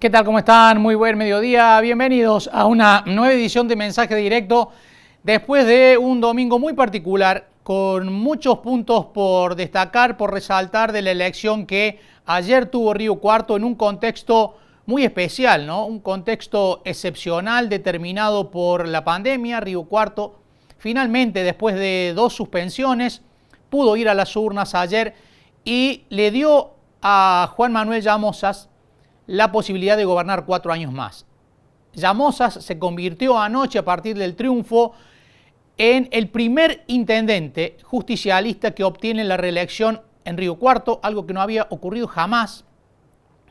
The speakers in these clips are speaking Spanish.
¿Qué tal? ¿Cómo están? Muy buen mediodía. Bienvenidos a una nueva edición de Mensaje Directo después de un domingo muy particular con muchos puntos por destacar, por resaltar de la elección que ayer tuvo Río Cuarto en un contexto muy especial, ¿no? Un contexto excepcional determinado por la pandemia. Río Cuarto finalmente, después de 2 suspensiones, pudo ir a las urnas ayer y le dio a Juan Manuel Llamosas la posibilidad de gobernar 4 años más. Llamosas se convirtió anoche, a partir del triunfo, en el primer intendente justicialista que obtiene la reelección en Río Cuarto, algo que no había ocurrido jamás,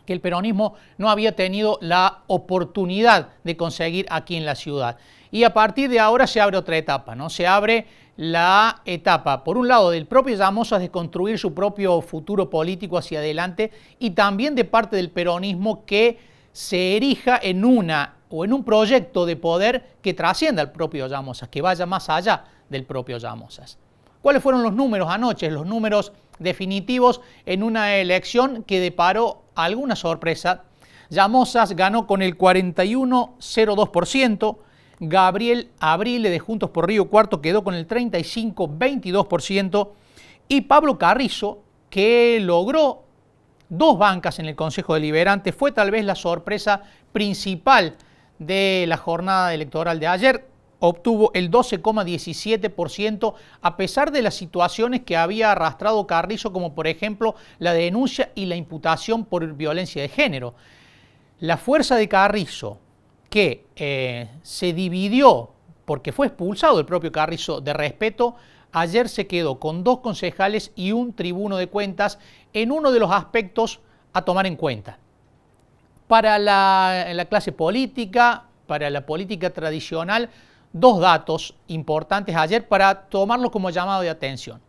que el peronismo no había tenido la oportunidad de conseguir aquí en la ciudad. Y a partir de ahora se abre otra etapa, ¿no? Se abre la etapa, por un lado, del propio Llamosas de construir su propio futuro político hacia adelante y también de parte del peronismo que se erija en un proyecto de poder que trascienda al propio Llamosas, que vaya más allá del propio Llamosas. ¿Cuáles fueron los números anoche? Los números definitivos en una elección que deparó alguna sorpresa. Llamosas ganó con el 41,02%, Gabriel Abrile de Juntos por Río Cuarto quedó con el 35,22% y Pablo Carrizo, que logró 2 bancas en el Consejo Deliberante, fue tal vez la sorpresa principal de la jornada electoral de ayer. Obtuvo el 12,17% a pesar de las situaciones que había arrastrado Carrizo, como por ejemplo la denuncia y la imputación por violencia de género. La fuerza de Carrizo, que se dividió porque fue expulsado el propio Carrizo de Respeto, ayer se quedó con 2 concejales y un tribuno de cuentas en uno de los aspectos a tomar en cuenta. Para la clase política, para la política tradicional, 2 datos importantes ayer para tomarlo como llamado de atención.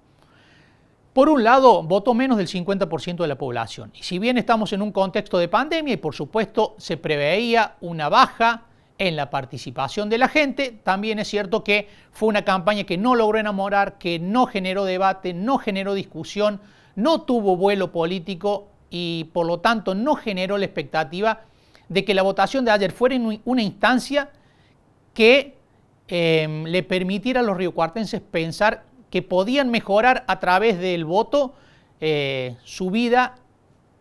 Por un lado, votó menos del 50% de la población. Y si bien estamos en un contexto de pandemia y por supuesto se preveía una baja en la participación de la gente, también es cierto que fue una campaña que no logró enamorar, que no generó debate, no generó discusión, no tuvo vuelo político y por lo tanto no generó la expectativa de que la votación de ayer fuera una instancia que le permitiera a los riocuartenses pensar que podían mejorar a través del voto su vida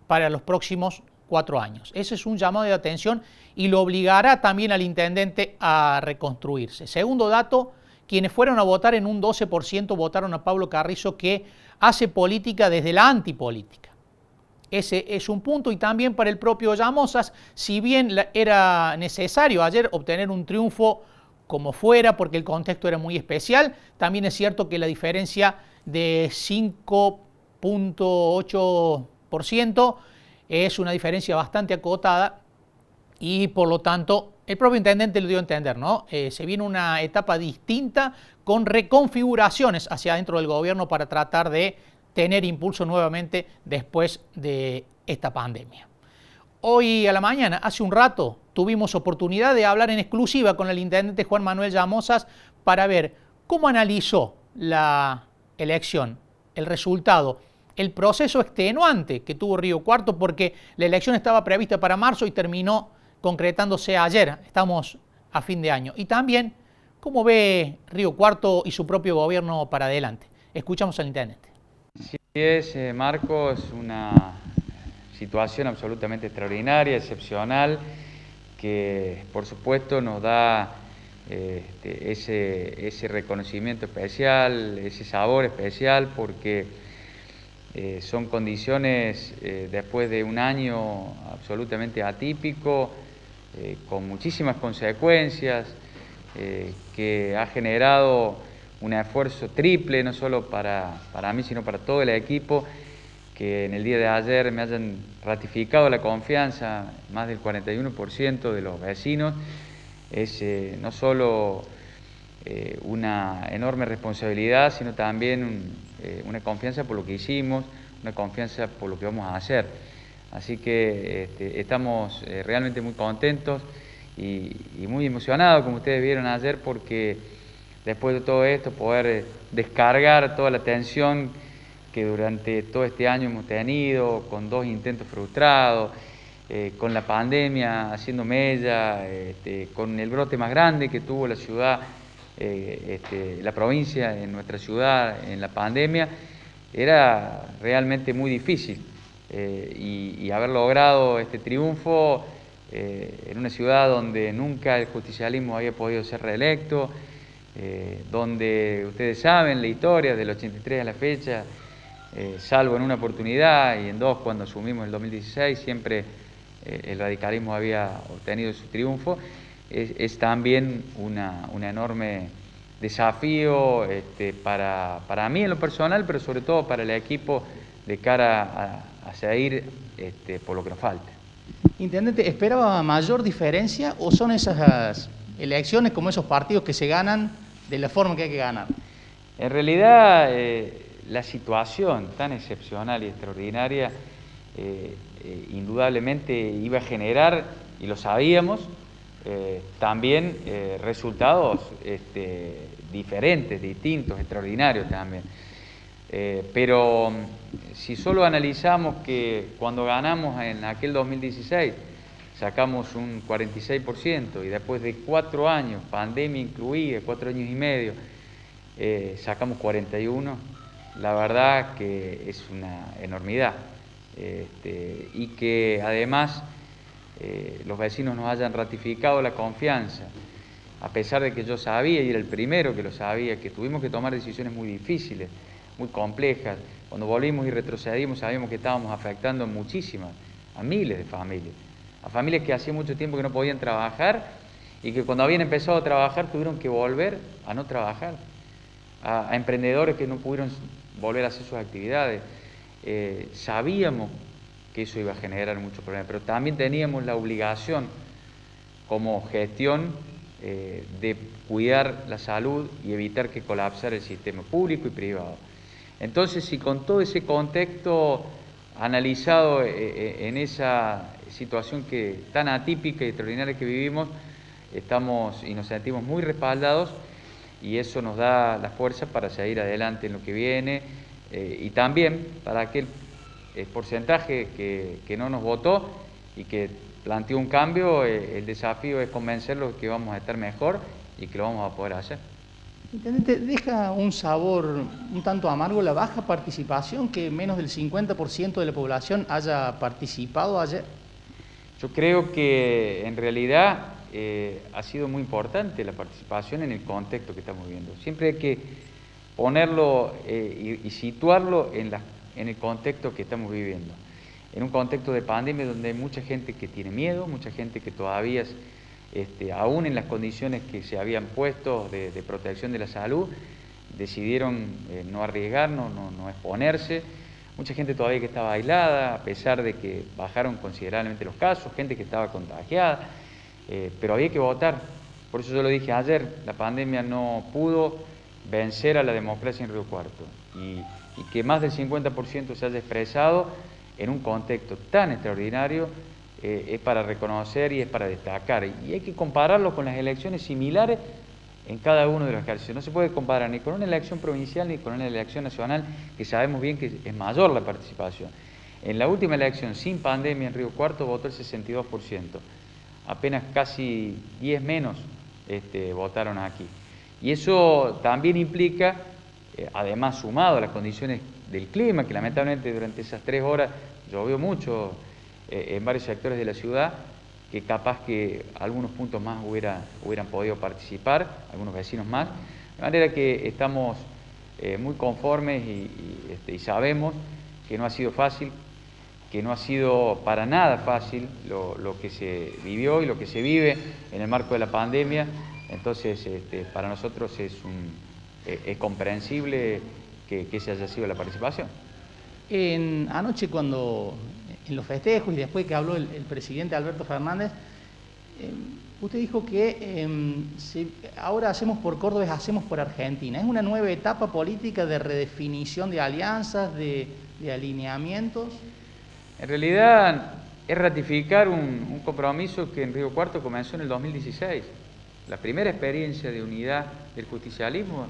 para los próximos 4 años. Ese es un llamado de atención y lo obligará también al intendente a reconstruirse. Segundo dato, quienes fueron a votar en un 12% votaron a Pablo Carrizo, que hace política desde la antipolítica. Ese es un punto, y también para el propio Llamosas, si bien era necesario ayer obtener un triunfo como fuera, porque el contexto era muy especial, también es cierto que la diferencia de 5,8% es una diferencia bastante acotada y por lo tanto el propio intendente lo dio a entender, ¿no? Se viene una etapa distinta con reconfiguraciones hacia adentro del gobierno para tratar de tener impulso nuevamente después de esta pandemia. Hoy a la mañana, hace un rato, tuvimos oportunidad de hablar en exclusiva con el intendente Juan Manuel Llamosas para ver cómo analizó la elección, el resultado, el proceso extenuante que tuvo Río Cuarto, porque la elección estaba prevista para marzo y terminó concretándose ayer. Estamos a fin de año. Y también cómo ve Río Cuarto y su propio gobierno para adelante. Escuchamos al intendente. Así es, Marco, es una situación absolutamente extraordinaria, excepcional, que por supuesto nos da ese reconocimiento especial, ese sabor especial, porque son condiciones después de un año absolutamente atípico, con muchísimas consecuencias, que ha generado un esfuerzo triple, no solo para mí, sino para todo el equipo, que en el día de ayer me hayan ratificado la confianza, más del 41% de los vecinos. Es no solo una enorme responsabilidad, sino también una confianza por lo que hicimos, una confianza por lo que vamos a hacer. Así que estamos realmente muy contentos y muy emocionados, como ustedes vieron ayer, porque después de todo esto, poder descargar toda la tensión que durante todo este año hemos tenido, con 2 intentos frustrados, con la pandemia haciendo mella, con el brote más grande que tuvo la ciudad, la provincia, en nuestra ciudad, en la pandemia, era realmente muy difícil. Y haber logrado este triunfo en una ciudad donde nunca el justicialismo había podido ser reelecto, donde ustedes saben la historia del 83 a la fecha, salvo en una oportunidad y en dos cuando asumimos el 2016, siempre el radicalismo había obtenido su triunfo, es también un enorme desafío para mí en lo personal, pero sobre todo para el equipo de cara a seguir por lo que nos falta. Intendente, ¿esperaba mayor diferencia o son esas elecciones como esos partidos que se ganan de la forma que hay que ganar? En realidad, la situación tan excepcional y extraordinaria indudablemente iba a generar, y lo sabíamos, también resultados diferentes, distintos, extraordinarios también. Pero si solo analizamos que cuando ganamos en aquel 2016 sacamos un 46% y después de 4 años, pandemia incluida, 4 años y medio, sacamos 41%, la verdad que es una enormidad. Y que además los vecinos nos hayan ratificado la confianza, a pesar de que yo sabía, y era el primero que lo sabía, que tuvimos que tomar decisiones muy difíciles, muy complejas. Cuando volvimos y retrocedimos sabíamos que estábamos afectando muchísimas, a miles de familias, a familias que hacía mucho tiempo que no podían trabajar y que cuando habían empezado a trabajar tuvieron que volver a no trabajar, a emprendedores que no pudieron volver a hacer sus actividades. Sabíamos que eso iba a generar muchos problemas, pero también teníamos la obligación como gestión de cuidar la salud y evitar que colapsara el sistema público y privado. Entonces, si con todo ese contexto analizado en esa situación tan atípica y extraordinaria que vivimos, estamos y nos sentimos muy respaldados y eso nos da la fuerza para seguir adelante en lo que viene y también para aquel porcentaje que no nos votó y que planteó un cambio, el desafío es convencerlos que vamos a estar mejor y que lo vamos a poder hacer. Intendente, deja un sabor un tanto amargo la baja participación, que menos del 50% de la población haya participado ayer. Yo creo que en realidad ha sido muy importante la participación en el contexto que estamos viviendo. Siempre hay que ponerlo y situarlo en el contexto que estamos viviendo. En un contexto de pandemia donde hay mucha gente que tiene miedo, mucha gente que todavía, aún en las condiciones que se habían puesto de protección de la salud, decidieron no arriesgar, no exponerse. Mucha gente todavía que estaba aislada, a pesar de que bajaron considerablemente los casos, gente que estaba contagiada, pero había que votar. Por eso yo lo dije ayer, la pandemia no pudo vencer a la democracia en Río Cuarto y que más del 50% se haya expresado en un contexto tan extraordinario es para reconocer y es para destacar. Y hay que compararlo con las elecciones similares en cada uno de los ejercicios. No se puede comparar ni con una elección provincial ni con una elección nacional, que sabemos bien que es mayor la participación. En la última elección sin pandemia en Río Cuarto votó el 62%. Apenas casi 10 menos votaron aquí. Y eso también implica, además sumado a las condiciones del clima, que lamentablemente durante esas 3 horas llovió mucho en varios sectores de la ciudad, que capaz que algunos puntos más hubieran podido participar, algunos vecinos más. De manera que estamos muy conformes y sabemos que no ha sido fácil, que no ha sido para nada fácil lo que se vivió y lo que se vive en el marco de la pandemia. Entonces, para nosotros es comprensible que esa haya sido la participación. Anoche cuando en los festejos y después que habló el presidente Alberto Fernández, usted dijo que ahora hacemos por Córdoba, hacemos por Argentina. ¿Es una nueva etapa política de redefinición de alianzas, de alineamientos? En realidad es ratificar un compromiso que en Río Cuarto comenzó en el 2016. La primera experiencia de unidad del justicialismo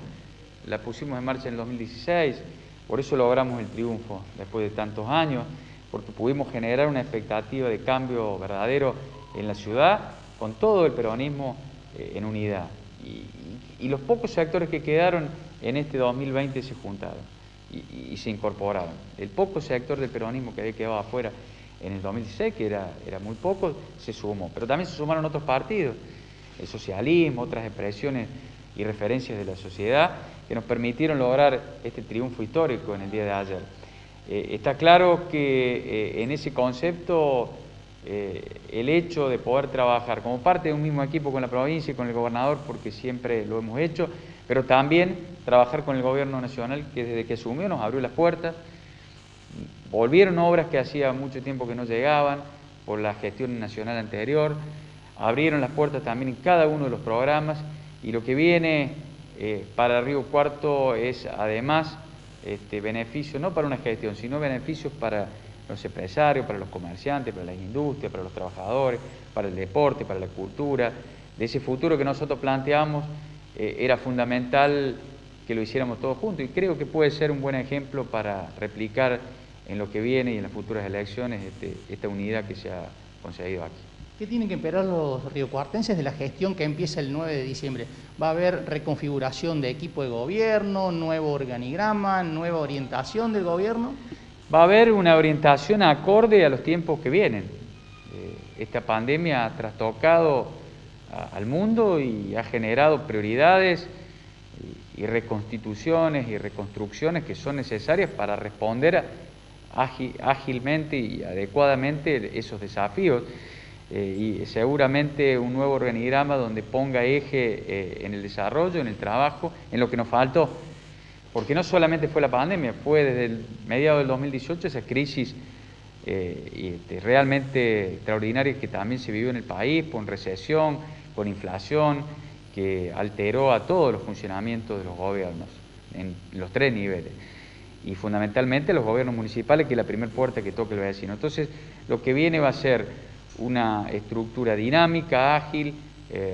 la pusimos en marcha en el 2016, por eso logramos el triunfo después de tantos años. porque pudimos generar una expectativa de cambio verdadero en la ciudad, con todo el peronismo en unidad. Y los pocos sectores que quedaron en este 2020 se juntaron y se incorporaron. El poco sector del peronismo que había quedado afuera en el 2016, que era muy poco, se sumó. Pero también se sumaron otros partidos, el socialismo, otras expresiones y referencias de la sociedad, que nos permitieron lograr este triunfo histórico en el día de ayer. Está claro que en ese concepto el hecho de poder trabajar como parte de un mismo equipo con la provincia y con el gobernador, porque siempre lo hemos hecho, pero también trabajar con el gobierno nacional, que desde que asumió nos abrió las puertas, volvieron obras que hacía mucho tiempo que no llegaban por la gestión nacional anterior, abrieron las puertas también en cada uno de los programas, y lo que viene para Río Cuarto es además beneficio no para una gestión, sino beneficios para los empresarios, para los comerciantes, para las industrias, para los trabajadores, para el deporte, para la cultura. De ese futuro que nosotros planteamos era fundamental que lo hiciéramos todos juntos, y creo que puede ser un buen ejemplo para replicar en lo que viene y en las futuras elecciones esta unidad que se ha conseguido aquí. ¿Qué tienen que esperar los riocuartenses de la gestión que empieza el 9 de diciembre? ¿Va a haber reconfiguración de equipo de gobierno, nuevo organigrama, nueva orientación del gobierno? Va a haber una orientación acorde a los tiempos que vienen. Esta pandemia ha trastocado al mundo y ha generado prioridades y reconstituciones y reconstrucciones que son necesarias para responder ágilmente y adecuadamente esos desafíos. Y seguramente un nuevo organigrama donde ponga eje en el desarrollo, en el trabajo, en lo que nos faltó. Porque no solamente fue la pandemia, fue desde el mediado del 2018 esa crisis realmente extraordinaria que también se vivió en el país, con recesión, con inflación, que alteró a todos los funcionamientos de los gobiernos, en los tres niveles. Y fundamentalmente los gobiernos municipales, que es la primera puerta que toca el vecino. Entonces, lo que viene va a ser una estructura dinámica, ágil,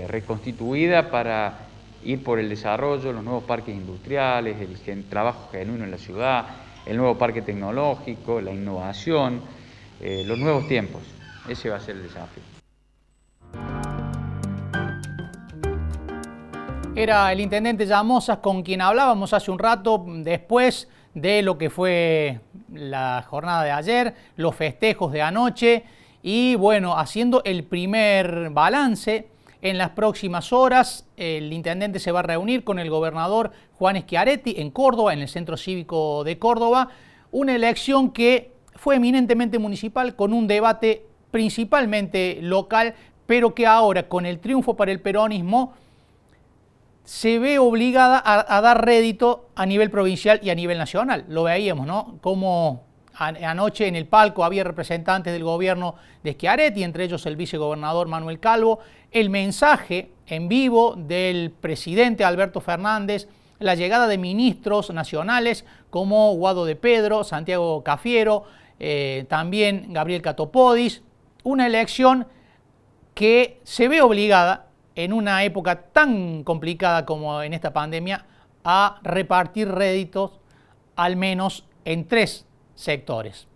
reconstituida para ir por el desarrollo, los nuevos parques industriales, el trabajo genuino en la ciudad, el nuevo parque tecnológico, la innovación, los nuevos tiempos. Ese va a ser el desafío. Era el intendente Llamosas con quien hablábamos hace un rato, después de lo que fue la jornada de ayer, los festejos de anoche y bueno, haciendo el primer balance. En las próximas horas el intendente se va a reunir con el gobernador Juan Schiaretti en Córdoba, en el Centro Cívico de Córdoba, una elección que fue eminentemente municipal con un debate principalmente local, pero que ahora con el triunfo para el peronismo se ve obligada a dar rédito a nivel provincial y a nivel nacional. Lo veíamos, ¿no? Como anoche en el palco había representantes del gobierno de Schiaretti, entre ellos el vicegobernador Manuel Calvo, el mensaje en vivo del presidente Alberto Fernández, la llegada de ministros nacionales como Guado de Pedro, Santiago Cafiero, también Gabriel Catopodis, una elección que se ve obligada en una época tan complicada como en esta pandemia a repartir réditos al menos en tres sectores.